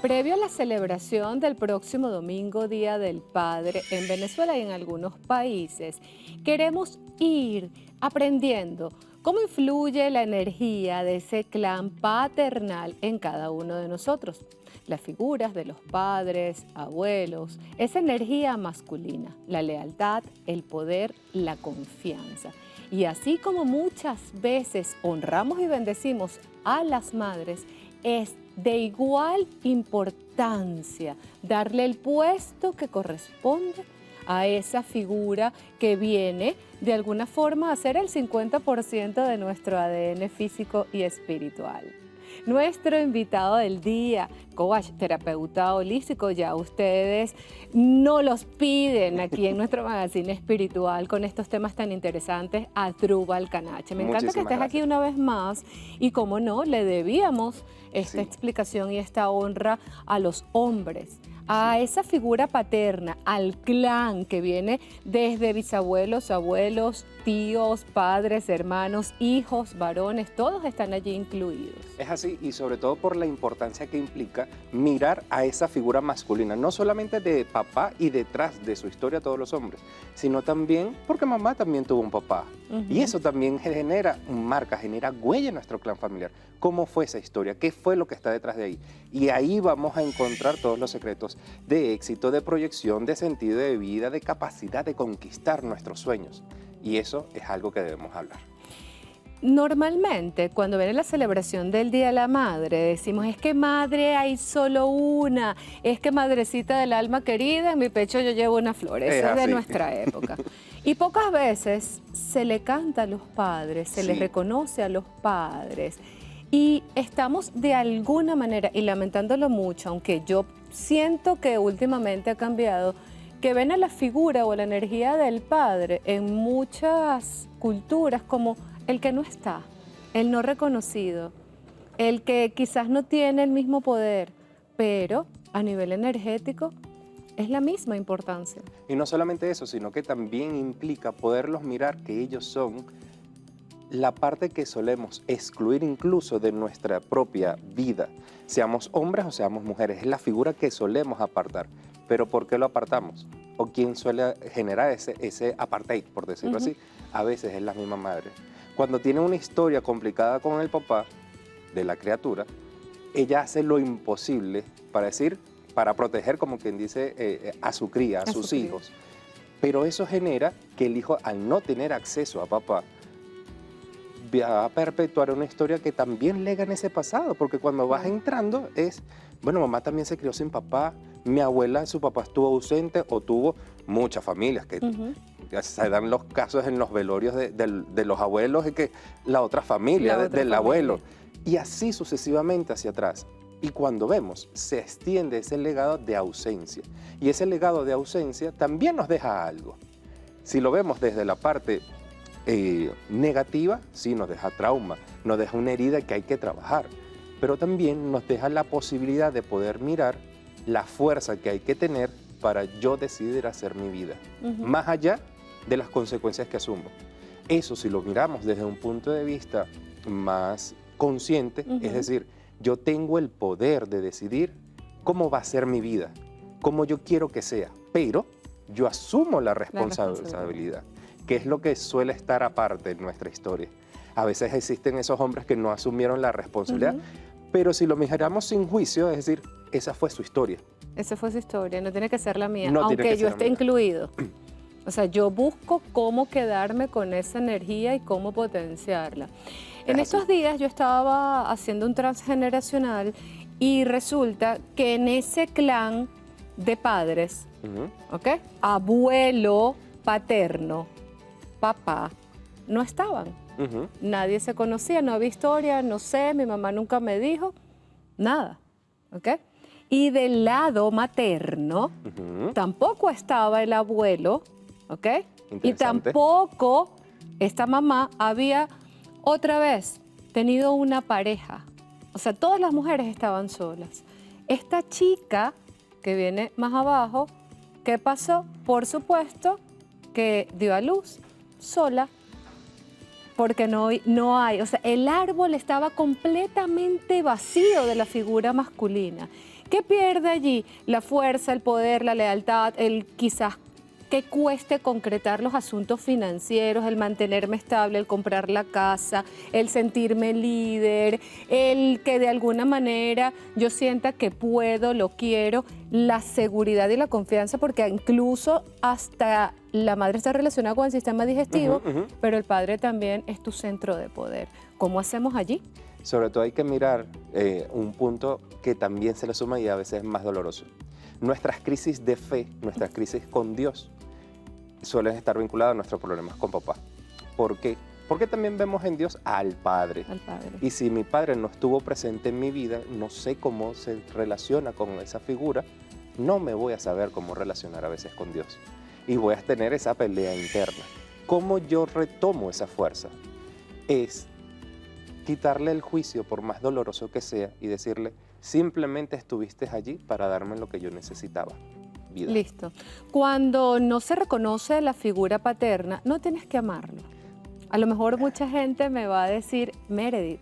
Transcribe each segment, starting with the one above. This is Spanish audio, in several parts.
Previo a la celebración del próximo domingo, Día del Padre, en Venezuela y en algunos países, queremos ir aprendiendo cómo influye la energía de ese clan paternal en cada uno de nosotros. Las figuras de los padres, abuelos, esa energía masculina, la lealtad, el poder, la confianza. Y así como muchas veces honramos y bendecimos a las madres, es de igual importancia darle el puesto que corresponde a esa figura que viene de alguna forma a ser el 50% de nuestro ADN físico y espiritual. Nuestro invitado del día, coach, terapeuta holístico, ya ustedes no los piden aquí en nuestro magazine espiritual con estos temas tan interesantes, Astrubal Canache. Me encanta que estés aquí una vez más y, como no, le debíamos esta explicación y esta honra a los hombres, a esa figura paterna, al clan que viene desde bisabuelos, abuelos, tíos, padres, hermanos, hijos, varones, todos están allí incluidos. Es así, y sobre todo por la importancia que implica mirar a esa figura masculina, no solamente de papá y detrás de su historia todos los hombres, sino también porque mamá también tuvo un papá. Y eso también genera marca, genera huella en nuestro clan familiar. ¿Cómo fue esa historia? ¿Qué fue lo que está detrás de ahí? Y ahí vamos a encontrar todos los secretos de éxito, de proyección, de sentido de vida, de capacidad de conquistar nuestros sueños. Y eso es algo que debemos hablar. Normalmente, cuando viene la celebración del Día de la Madre, decimos, es que madre hay solo una, es que madrecita del alma querida, en mi pecho yo llevo una flor. Eso es de nuestra época. Y pocas veces se le canta a los padres, se les reconoce a los padres. Y estamos de alguna manera, y lamentándolo mucho, aunque yo siento que últimamente ha cambiado, que ven a la figura o la energía del padre en muchas culturas como el que no está, el no reconocido, el que quizás no tiene el mismo poder, pero a nivel energético es la misma importancia. Y no solamente eso, sino que también implica poderlos mirar que ellos son la parte que solemos excluir incluso de nuestra propia vida, seamos hombres o seamos mujeres, es la figura que solemos apartar. ¿Pero por qué lo apartamos? ¿O quién suele generar ese apartheid, por decirlo así? A veces es la misma madre. Cuando tiene una historia complicada con el papá de la criatura, ella hace lo imposible para proteger, como quien dice, a su cría, a sus hijos. Pero eso genera que el hijo, al no tener acceso a papá, va a perpetuar una historia que también lega en ese pasado, porque cuando vas entrando es, bueno, mamá también se crió sin papá, mi abuela, su papá estuvo ausente o tuvo muchas familias, que se dan los casos en los velorios de los abuelos, y que la otra familia, del abuelo, y así sucesivamente hacia atrás. Y cuando vemos, se extiende ese legado de ausencia, y ese legado de ausencia también nos deja algo. Si lo vemos desde la parte negativa, sí, nos deja trauma, nos deja una herida que hay que trabajar, pero también nos deja la posibilidad de poder mirar la fuerza que hay que tener para yo decidir hacer mi vida, más allá de las consecuencias que asumo. Eso, si lo miramos desde un punto de vista más consciente, es decir, yo tengo el poder de decidir cómo va a ser mi vida, cómo yo quiero que sea, pero yo asumo la responsabilidad, que es lo que suele estar aparte en nuestra historia. A veces existen esos hombres que no asumieron la responsabilidad, pero si lo miramos sin juicio, es decir, esa fue su historia. Esa fue su historia, no tiene que ser la mía, No aunque yo esté incluido. O sea, yo busco cómo quedarme con esa energía y cómo potenciarla. En estos días yo estaba haciendo un transgeneracional y resulta que en ese clan de padres, abuelo paterno, papá, no estaban. Nadie se conocía, no había historia, no sé, mi mamá nunca me dijo, nada. Y del lado materno tampoco estaba el abuelo, y tampoco esta mamá había otra vez tenido una pareja. O sea, todas las mujeres estaban solas. Esta chica que viene más abajo, ¿qué pasó? Por supuesto que dio a luz sola, porque no hay, o sea, el árbol estaba completamente vacío de la figura masculina. ¿Qué pierde allí? La fuerza, el poder, la lealtad, el quizás que cueste concretar los asuntos financieros, el mantenerme estable, el comprar la casa, el sentirme líder, el que de alguna manera yo sienta que puedo, lo quiero, la seguridad y la confianza, porque incluso hasta la madre está relacionada con el sistema digestivo, pero el padre también es tu centro de poder. ¿Cómo hacemos allí? Sobre todo hay que mirar un punto que también se le suma y a veces es más doloroso. Nuestras crisis de fe, nuestras crisis con Dios, suelen estar vinculadas a nuestros problemas con papá. ¿Por qué? Porque también vemos en Dios al Padre. Al Padre. Y si mi padre no estuvo presente en mi vida, no sé cómo se relaciona con esa figura, no me voy a saber cómo relacionar a veces con Dios. Y voy a tener esa pelea interna. ¿Cómo yo retomo esa fuerza? Es quitarle el juicio, por más doloroso que sea, y decirle, simplemente estuviste allí para darme lo que yo necesitaba. Vida. Listo. Cuando no se reconoce la figura paterna, no tienes que amarlo. A lo mejor mucha gente me va a decir, Meredith,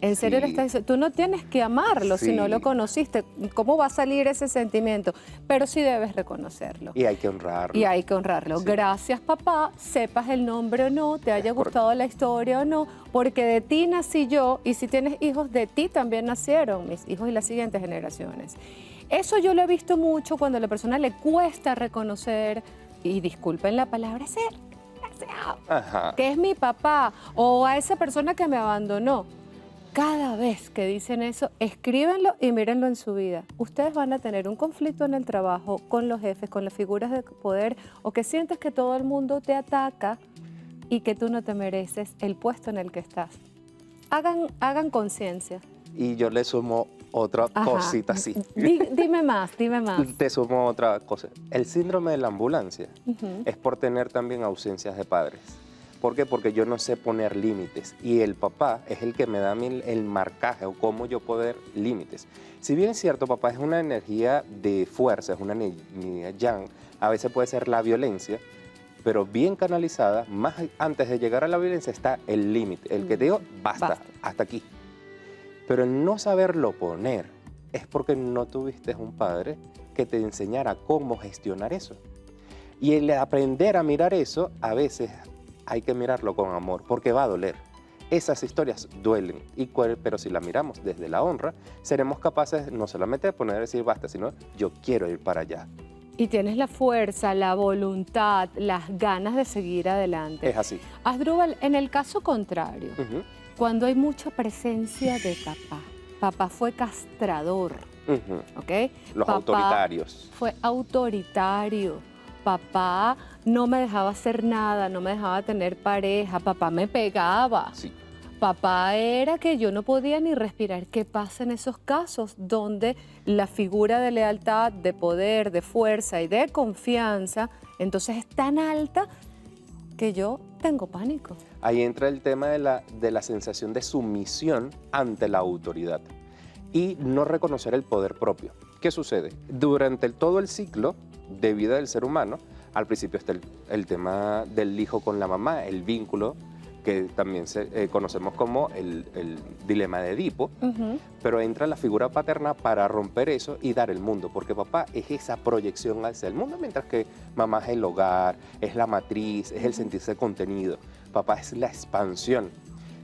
¿en serio le estás diciendo? Tú no tienes que amarlo si no lo conociste. ¿Cómo va a salir ese sentimiento? Pero sí debes reconocerlo. Y hay que honrarlo. Y hay que honrarlo. Sí. Gracias, papá, sepas el nombre o no, te haya gustado la historia o no, porque de ti nací yo, y si tienes hijos, de ti también nacieron mis hijos y las siguientes generaciones. Eso yo lo he visto mucho cuando a la persona le cuesta reconocer, y disculpen la palabra, ser desgraciado, que es mi papá, o a esa persona que me abandonó. Cada vez que dicen eso, escríbenlo y mírenlo en su vida. Ustedes van a tener un conflicto en el trabajo, con los jefes, con las figuras de poder, o que sientes que todo el mundo te ataca y que tú no te mereces el puesto en el que estás. Hagan conciencia. Y yo le sumo otra cosita así. Dime más. Te sumo otra cosa. El síndrome de la ambulancia es por tener también ausencias de padres. ¿Por qué? Porque yo no sé poner límites y el papá es el que me da a mí el marcaje o cómo yo poner límites. Si bien es cierto, papá es una energía de fuerza, es una energía yang, a veces puede ser la violencia, pero bien canalizada, más antes de llegar a la violencia está el límite, el que te digo, basta, hasta aquí. Pero el no saberlo poner es porque no tuviste un padre que te enseñara cómo gestionar eso. Y el aprender a mirar eso, a veces hay que mirarlo con amor, porque va a doler. Esas historias duelen, pero si la miramos desde la honra, seremos capaces no solamente de poner a decir basta, sino yo quiero ir para allá. Y tienes la fuerza, la voluntad, las ganas de seguir adelante. Es así. Asdrúbal, en el caso contrario, cuando hay mucha presencia de papá, papá fue castrador, ¿ok? Los papá autoritarios. Fue autoritario. Papá no me dejaba hacer nada, no me dejaba tener pareja, papá me pegaba. Sí. Papá era que yo no podía ni respirar. ¿Qué pasa en esos casos donde la figura de lealtad, de poder, de fuerza y de confianza, entonces es tan alta que yo tengo pánico? Ahí entra el tema de la sensación de sumisión ante la autoridad y no reconocer el poder propio. ¿Qué sucede? Durante todo el ciclo de vida del ser humano, al principio está el tema del hijo con la mamá, el vínculo que también conocemos como el dilema de Edipo, pero entra la figura paterna para romper eso y dar el mundo, porque papá es esa proyección hacia el mundo, mientras que mamá es el hogar, es la matriz, es el sentirse contenido. Papá es la expansión.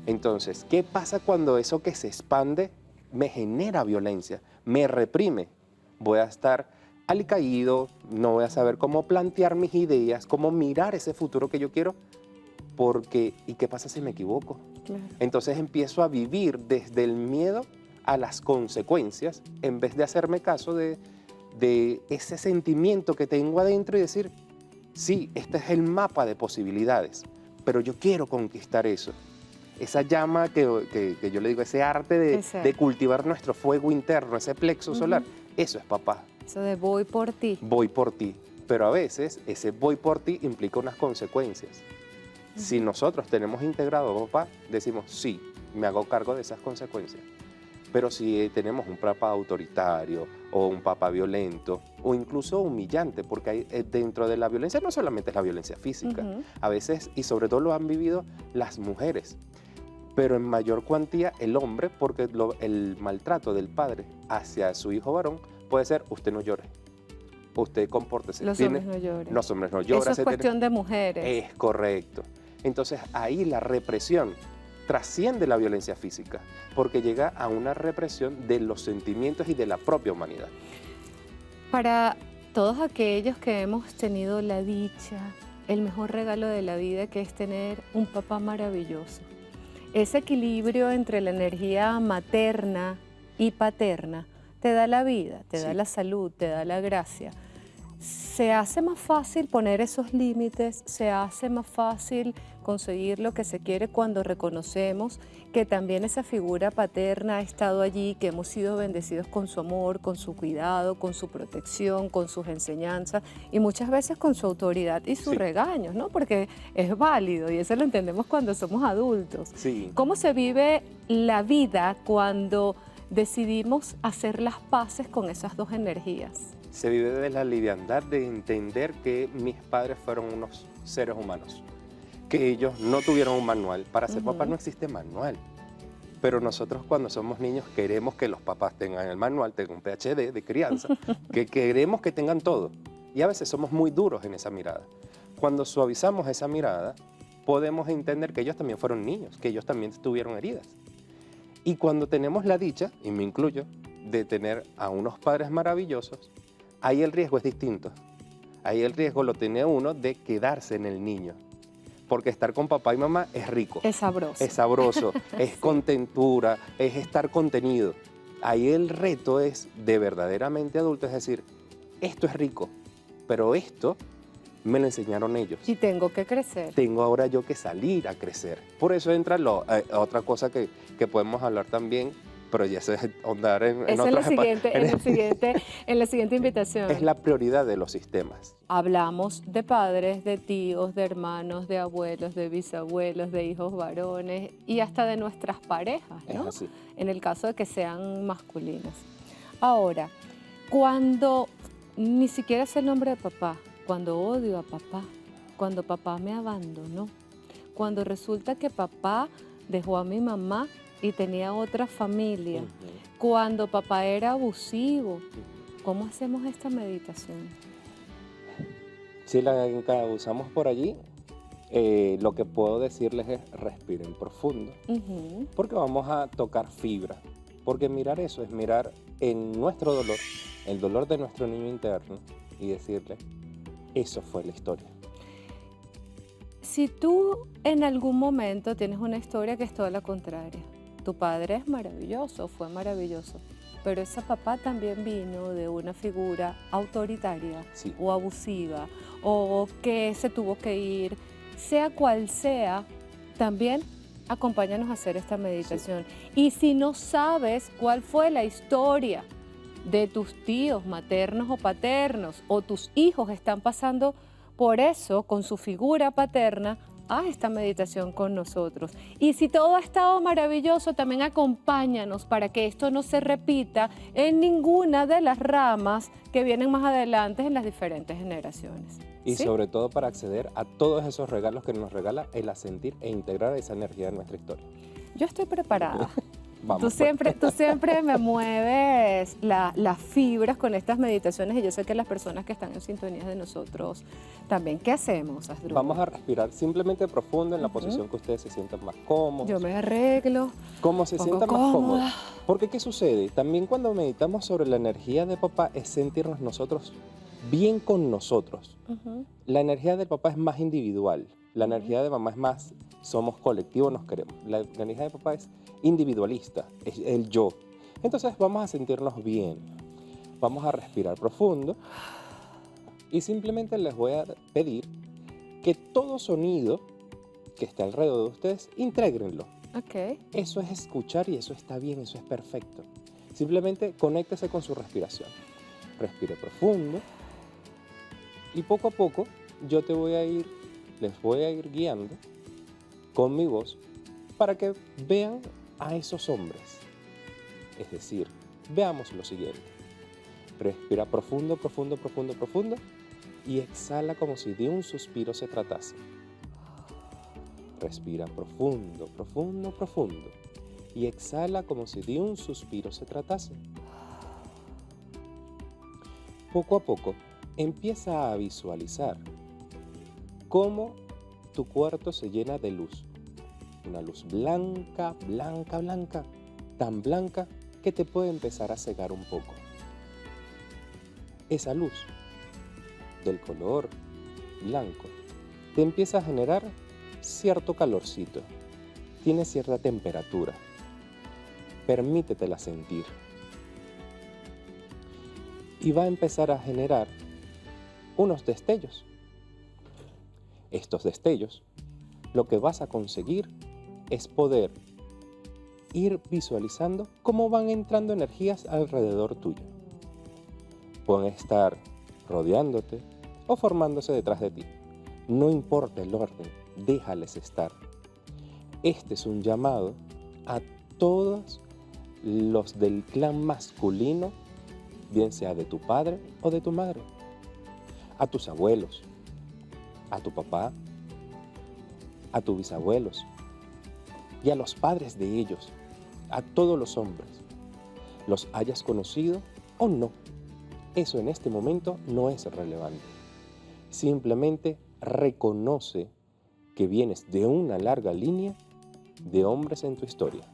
Entonces, ¿qué pasa cuando eso que se expande me genera violencia, me reprime? Voy a estar alicaído, no voy a saber cómo plantear mis ideas, cómo mirar ese futuro que yo quiero, porque ¿y qué pasa si me equivoco? Claro. Entonces empiezo a vivir desde el miedo a las consecuencias, en vez de hacerme caso de ese sentimiento que tengo adentro y decir, sí, este es el mapa de posibilidades, pero yo quiero conquistar eso. Esa llama que yo le digo, ese arte de cultivar nuestro fuego interno, ese plexo solar, eso es papá. Eso de voy por ti. Voy por ti. Pero a veces ese voy por ti implica unas consecuencias. Si nosotros tenemos integrado a papá, decimos, sí, me hago cargo de esas consecuencias. Pero si tenemos un papá autoritario o un papá violento o incluso humillante, porque hay, dentro de la violencia no solamente es la violencia física, a veces, y sobre todo lo han vivido las mujeres, pero en mayor cuantía el hombre, porque el maltrato del padre hacia su hijo varón puede ser, usted no llore, usted compórtese. Los hombres no lloran. Los hombres no lloran. Eso es cuestión de mujeres. Es correcto. Entonces ahí la represión trasciende la violencia física, porque llega a una represión de los sentimientos y de la propia humanidad. Para todos aquellos que hemos tenido la dicha, el mejor regalo de la vida, que es tener un papá maravilloso. Ese equilibrio entre la energía materna y paterna te da la vida, te da la salud, te da la gracia. Se hace más fácil poner esos límites, se hace más fácil conseguir lo que se quiere cuando reconocemos que también esa figura paterna ha estado allí, que hemos sido bendecidos con su amor, con su cuidado, con su protección, con sus enseñanzas y muchas veces con su autoridad y sus regaños, ¿no? Porque es válido y eso lo entendemos cuando somos adultos. Sí. ¿Cómo se vive la vida cuando decidimos hacer las paces con esas dos energías? Se vive de la liviandad de entender que mis padres fueron unos seres humanos, que ellos no tuvieron un manual. Para ser papá no existe manual, pero nosotros cuando somos niños queremos que los papás tengan el manual, tengan un PhD de crianza, que queremos que tengan todo. Y a veces somos muy duros en esa mirada. Cuando suavizamos esa mirada, podemos entender que ellos también fueron niños, que ellos también tuvieron heridas. Y cuando tenemos la dicha, y me incluyo, de tener a unos padres maravillosos, ahí el riesgo es distinto. Ahí el riesgo lo tiene uno de quedarse en el niño. Porque estar con papá y mamá es rico. Es sabroso. Es sabroso, es contentura, es estar contenido. Ahí el reto es de verdaderamente adulto, es decir, esto es rico, pero esto me lo enseñaron ellos. Y tengo que crecer. Tengo ahora yo que salir a crecer. Por eso entra otra cosa que podemos hablar también, pero ya se ahondar en otros en la siguiente invitación. Es la prioridad de los sistemas. Hablamos de padres, de tíos, de hermanos, de abuelos, de bisabuelos, de hijos varones y hasta de nuestras parejas, ¿no? Es así. En el caso de que sean masculinas. Ahora, cuando ni siquiera sé el nombre de papá, cuando odio a papá, cuando papá me abandonó, cuando resulta que papá dejó a mi mamá y tenía otra familia, cuando papá era abusivo, ¿cómo hacemos esta meditación? Si la usamos por allí, lo que puedo decirles es respiren profundo, porque vamos a tocar fibra, porque mirar eso es mirar en nuestro dolor, el dolor de nuestro niño interno y decirle, eso fue la historia. Si tú en algún momento tienes una historia que es toda la contraria, tu padre es maravilloso, fue maravilloso, pero ese papá también vino de una figura autoritaria o abusiva o que se tuvo que ir, sea cual sea, también acompáñanos a hacer esta meditación. Y si no sabes cuál fue la historia de tus tíos maternos o paternos o tus hijos están pasando por eso con su figura paterna, haz esta meditación con nosotros. Y si todo ha estado maravilloso, también acompáñanos para que esto no se repita en ninguna de las ramas que vienen más adelante en las diferentes generaciones. Y sobre todo para acceder a todos esos regalos que nos regala el asentir e integrar esa energía en nuestra historia. Yo estoy preparada. Vamos, tú siempre me mueves las fibras con estas meditaciones y yo sé que las personas que están en sintonía de nosotros también. ¿Qué hacemos, Asdrúbal? Vamos a respirar simplemente profundo en la posición que ustedes se sientan más cómodos. Yo me arreglo. Como se sientan más cómodos. Porque ¿qué sucede? También cuando meditamos sobre la energía de papá es sentirnos nosotros bien con nosotros. La energía del papá es más individual. La energía de mamá es más, somos colectivos, nos queremos. La energía de papá es individualista, es el yo. Entonces vamos a sentirnos bien. Vamos a respirar profundo. Y simplemente les voy a pedir que todo sonido que esté alrededor de ustedes, intrégrenlo. Eso es escuchar y eso está bien, eso es perfecto. Simplemente conéctese con su respiración. Respire profundo. Y poco a poco yo les voy a ir guiando con mi voz para que vean a esos hombres. Es decir, veamos lo siguiente. Respira profundo, profundo, profundo, profundo y exhala como si de un suspiro se tratase. Respira profundo, profundo, profundo y exhala como si de un suspiro se tratase. Poco a poco, empieza a visualizar cómo tu cuarto se llena de luz. Una luz blanca, blanca, blanca, tan blanca que te puede empezar a cegar un poco. Esa luz del color blanco te empieza a generar cierto calorcito, tiene cierta temperatura. Permítetela sentir. Y va a empezar a generar unos destellos. Estos destellos, lo que vas a conseguir es poder ir visualizando cómo van entrando energías alrededor tuyo. Pueden estar rodeándote o formándose detrás de ti. No importa el orden, déjales estar. Este es un llamado a todos los del clan masculino, bien sea de tu padre o de tu madre, a tus abuelos, a tu papá, a tus bisabuelos y a los padres de ellos, a todos los hombres, los hayas conocido o no. Eso en este momento no es relevante. Simplemente reconoce que vienes de una larga línea de hombres en tu historia.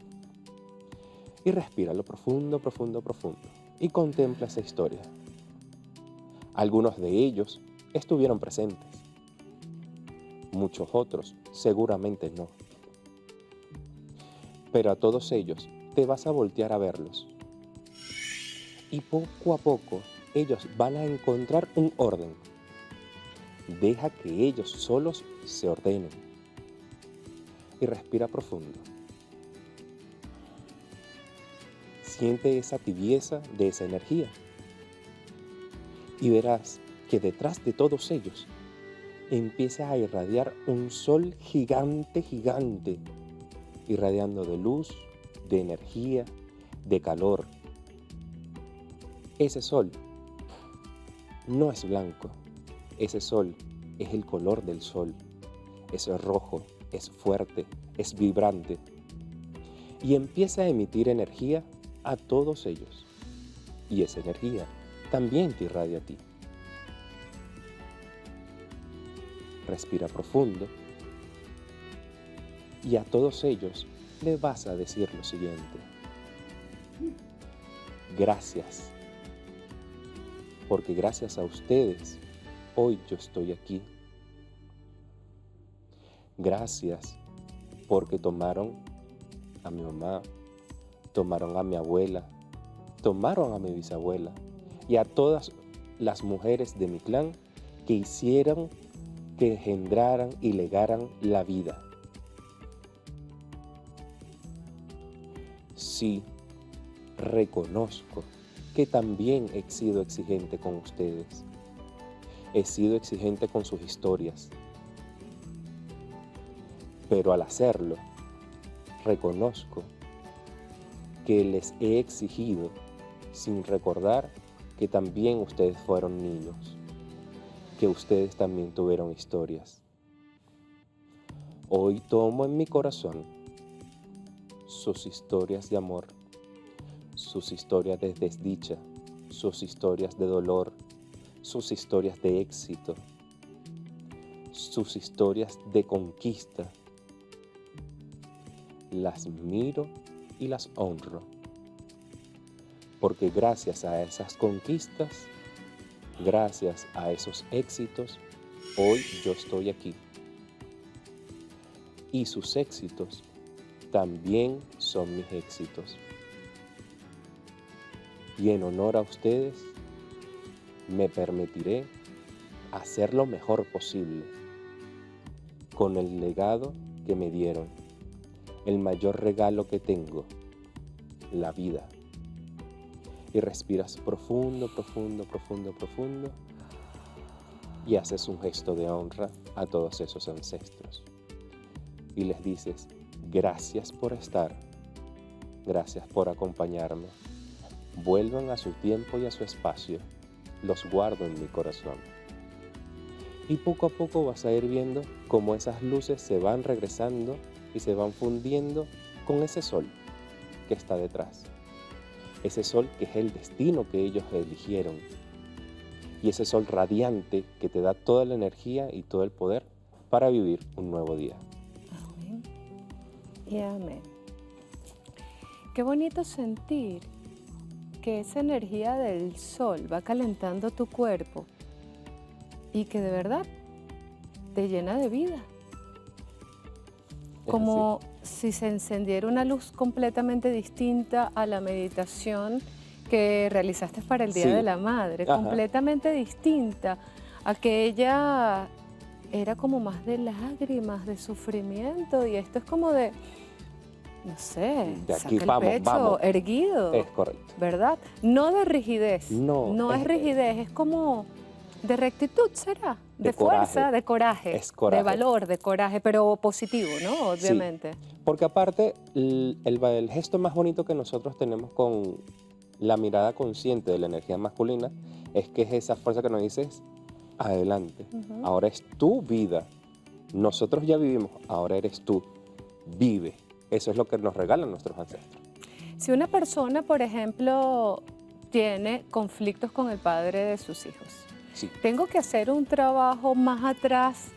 Y respíralo profundo, profundo, profundo. Y contempla esa historia. Algunos de ellos estuvieron presentes. Muchos otros seguramente no. Pero a todos ellos te vas a voltear a verlos. Y poco a poco ellos van a encontrar un orden. Deja que ellos solos se ordenen. Y respira profundo. Siente esa tibieza de esa energía. Y verás que detrás de todos ellos empieza a irradiar un sol gigante, gigante, irradiando de luz, de energía, de calor. Ese sol no es blanco, ese sol es el color del sol, es rojo, es fuerte, es vibrante y empieza a emitir energía a todos ellos y esa energía también te irradia a ti. Respira profundo y a todos ellos le vas a decir lo siguiente: gracias, porque gracias a ustedes hoy yo estoy aquí. Gracias porque tomaron a mi mamá, tomaron a mi abuela, tomaron a mi bisabuela y a todas las mujeres de mi clan que hicieron que engendraran y legaran la vida. Sí, reconozco que también he sido exigente con ustedes. He sido exigente con sus historias. Pero al hacerlo, reconozco que les he exigido sin recordar que también ustedes fueron niños, que ustedes también tuvieron historias. Hoy tomo en mi corazón sus historias de amor, sus historias de desdicha, sus historias de dolor, sus historias de éxito, sus historias de conquista. Las miro y las honro, porque gracias a esas conquistas, gracias a esos éxitos, hoy yo estoy aquí. Y sus éxitos también son mis éxitos. Y en honor a ustedes, me permitiré hacer lo mejor posible con el legado que me dieron, el mayor regalo que tengo, la vida. Y respiras profundo, profundo, profundo, profundo y haces un gesto de honra a todos esos ancestros. Y les dices: gracias por estar, gracias por acompañarme. Vuelvan a su tiempo y a su espacio, los guardo en mi corazón. Y poco a poco vas a ir viendo cómo esas luces se van regresando y se van fundiendo con ese sol que está detrás. Ese sol que es el destino que ellos eligieron. y ese sol radiante que te da toda la energía y todo el poder para vivir un nuevo día. Amén y amén. Qué bonito sentir que esa energía del sol va calentando tu cuerpo y que de verdad te llena de vida. Es Como si se encendiera una luz completamente distinta a la meditación que realizaste para el Día Sí. de la Madre, Ajá. completamente distinta. Aquella era como más de lágrimas, de sufrimiento, y esto es como de, no sé, De saca aquí el vamos, pecho vamos. erguido, Es correcto. ¿verdad? No de rigidez, No, es rigidez, es como de rectitud, ¿será? De coraje. fuerza, de coraje, Es coraje. de valor, de coraje, pero positivo, ¿no? Sí. Obviamente. Porque aparte, el gesto más bonito que nosotros tenemos con la mirada consciente de la energía masculina es que es esa fuerza que nos dices, adelante, Ujú. ahora es tu vida. Nosotros ya vivimos, ahora eres tú, vive. Eso es lo que nos regalan nuestros ancestros. Si una persona, por ejemplo, tiene conflictos con el padre de sus hijos, Sí, tengo que hacer un trabajo más atrás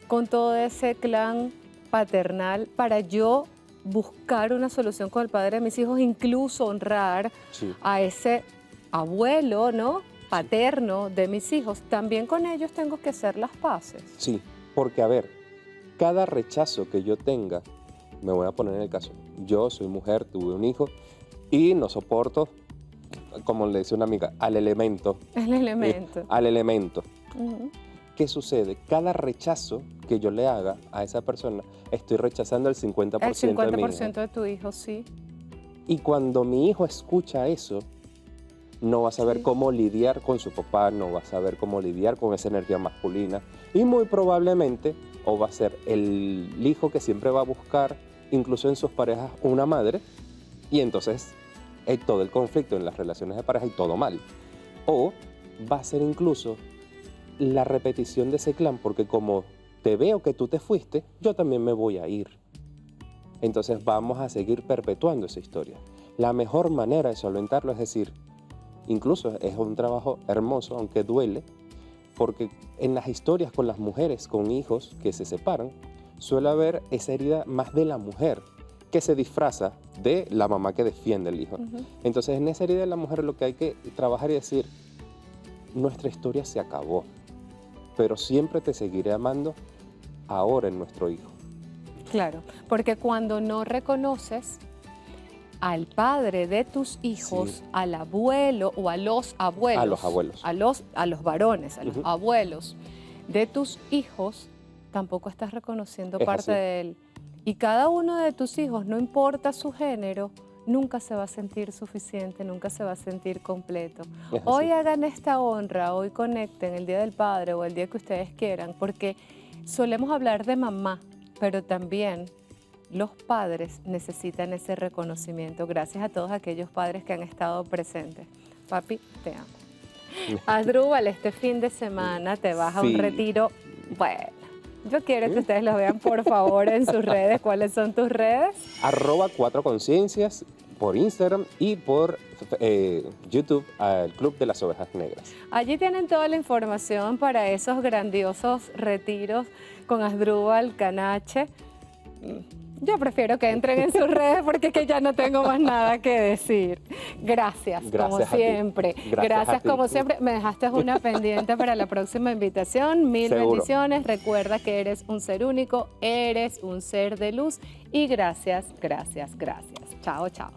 con todo ese clan paternal para yo buscar una solución con el padre de mis hijos, incluso honrar sí, a ese abuelo, ¿no? Paterno de mis hijos. También con ellos tengo que hacer las paces. sí. Porque, a ver, cada rechazo que yo tenga, me voy a poner en el caso, yo soy mujer, tuve un hijo y no soporto, como le dice una amiga, al elemento. El elemento. Al elemento. Ujú. ¿Qué sucede? Cada rechazo que yo le haga a esa persona, estoy rechazando el 50% El de mi 50% hijo. de tu hijo, sí. Y cuando mi hijo escucha eso, no va a saber Sí. cómo lidiar con su papá, no va a saber cómo lidiar con esa energía masculina. Y muy probablemente, o va a ser el hijo que siempre va a buscar, incluso en sus parejas, una madre. Y entonces todo el conflicto en las relaciones de pareja y todo mal. O va a ser incluso la repetición de ese clan, porque como te veo que tú te fuiste, yo también me voy a ir. Entonces vamos a seguir perpetuando esa historia. La mejor manera de solventarlo es decir, incluso es un trabajo hermoso, aunque duele, porque en las historias con las mujeres, con hijos que se separan, suele haber esa herida más de la mujer, que se disfraza de la mamá que defiende al hijo. Ujú. Entonces, en esa herida de la mujer lo que hay que trabajar y decir, nuestra historia se acabó, pero siempre te seguiré amando ahora en nuestro hijo. Claro, porque cuando no reconoces al padre de tus hijos, Sí. al abuelo o a los abuelos, A los abuelos. a los varones, a los Ujú. abuelos de tus hijos, tampoco estás reconociendo Es parte así. de él. Y cada uno de tus hijos, no importa su género, nunca se va a sentir suficiente, nunca se va a sentir completo. Es así. Hoy hagan esta honra, hoy conecten el Día del Padre o el día que ustedes quieran, porque solemos hablar de mamá, pero también los padres necesitan ese reconocimiento. Gracias a todos aquellos padres que han estado presentes. Papi, te amo. Asdrúbal, este fin de semana te vas a un Sí. retiro. Bueno, yo quiero que ustedes lo vean, por favor, en sus redes. ¿Cuáles son tus redes? @4conciencias por Instagram y por YouTube al Club de las Ovejas Negras. Allí tienen toda la información para esos grandiosos retiros con Asdrúbal Canache. Yo prefiero que entren en sus redes porque es que ya no tengo más nada que decir. Gracias, como Gracias a ti. siempre. Gracias a ti. Como siempre. Me dejaste una pendiente para la próxima invitación. Mil Seguro. bendiciones. Recuerda que eres un ser único, eres un ser de luz. Y gracias, gracias, gracias. Chao, chao.